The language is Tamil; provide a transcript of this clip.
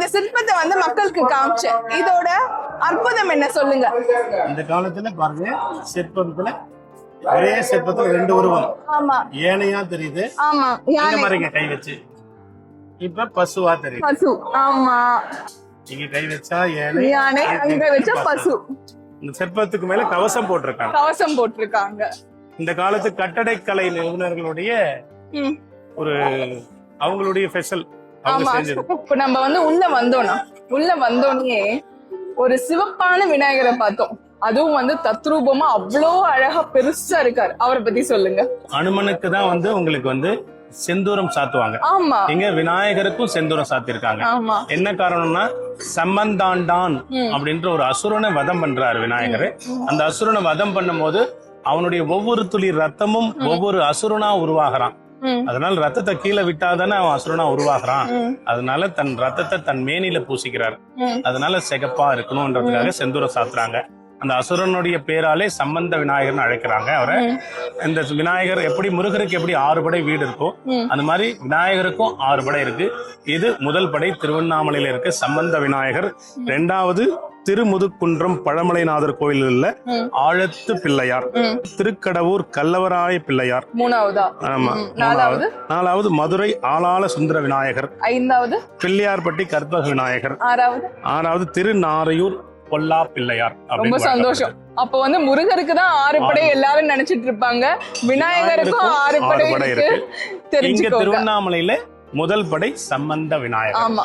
இந்த சிற்பத்தை வந்து மக்களுக்கு காமிச்சேன். இதோட அற்புதம் என்ன சொல்லுங்க. இந்த காலத்துல பாருங்க, சிற்பத்துல ஒரே சிற்பத்துல ரெண்டு உருவம். ஆமா, ஏனையா தெரியுது. ஆமா, யானை பாருங்க கை வச்சு. இப்ப பசுவா தெரியுது. பசு. ஆமா, இங்க கை வச்சா ஏனை, யானை, அங்க வச்ச பசு. இந்த சிற்பத்துக்கு மேல கவசம் போட்டிருக்காங்க. கவசம் போட்டிருக்காங்க. இந்த காலத்து கட்டடக்கலை நிபுணர்களுடைய ஒரு அவங்களுடைய ஸ்பெஷல் அவங்க செஞ்சது. இப்ப நம்ம வந்து உள்ள வந்தோடனே ஒரு சிவப்பான விநாயகரை பார்த்தோம். அதுவும் வந்து தத்ரூபமா அவ்வளோ அழகா பெருசா இருக்காரு. அவரை பத்தி சொல்லுங்க. அனுமனுக்கு தான் வந்து உங்களுக்கு வந்து செந்தூரம் சாத்துவாங்க. ஆமா, இங்க விநாயகருக்கும் செந்தூரம் சாத்திருக்காங்க. ஆமா. என்ன காரணம்னா, சம்பந்தாண்டான் அப்படின்ற ஒரு அசுரனை வதம் பண்றாரு விநாயகர். அந்த அசுரனை வதம் பண்ணும் போது அவனுடைய ஒவ்வொரு துளி ரத்தமும் ஒவ்வொரு அசுரனா உருவாகிறான். அதனால ரத்தத்தை கீழே விட்டாதானே அவன் அசுரனா உருவாகிறான். அதனால தன் ரத்தத்தை தன் மேனில பூசிக்கிறார். அதனால சிகப்பா இருக்கணும்ன்றதுக்காக செந்தூரம் சாத்துறாங்க. அந்த அசுரனுடைய பேராலே சம்பந்த விநாயகர்னு அழைக்கிறாங்க அவரை. இந்த விநாயகர் எப்படி முருகருக்கு எப்படி 6 படை வீடு இருக்கோ அந்த மாதிரி விநாயகருக்கும் 6 படை இருக்கு. இது முதல் படை திருவண்ணாமலையில இருக்கு சம்பந்த விநாயகர். 2வது திருமுதுகுன்றம் பழமலைநாதர் கோயிலில் உள்ள ஆழத்து பிள்ளையார். திருக்கடவூர் கல்லவராய பிள்ளையார் 3வதா. ஆமா. 4வது மதுரை ஆளாள சுந்தர விநாயகர். 5வது பிள்ளையார்பட்டி கற்பக விநாயகர். 6வது திருநாரையூர் பொல்லா பிள்ளையார். ரொம்ப சந்தோஷம். அப்ப வந்து முருகருக்கு தான் 6 படை எல்லாரும் நினைச்சிட்டு இருப்பாங்க. விநாயகருக்கும் 6 படை இருக்கு. இங்க திருவண்ணாமலையில முதல் படை சம்பந்த விநாயகர். ஆமா.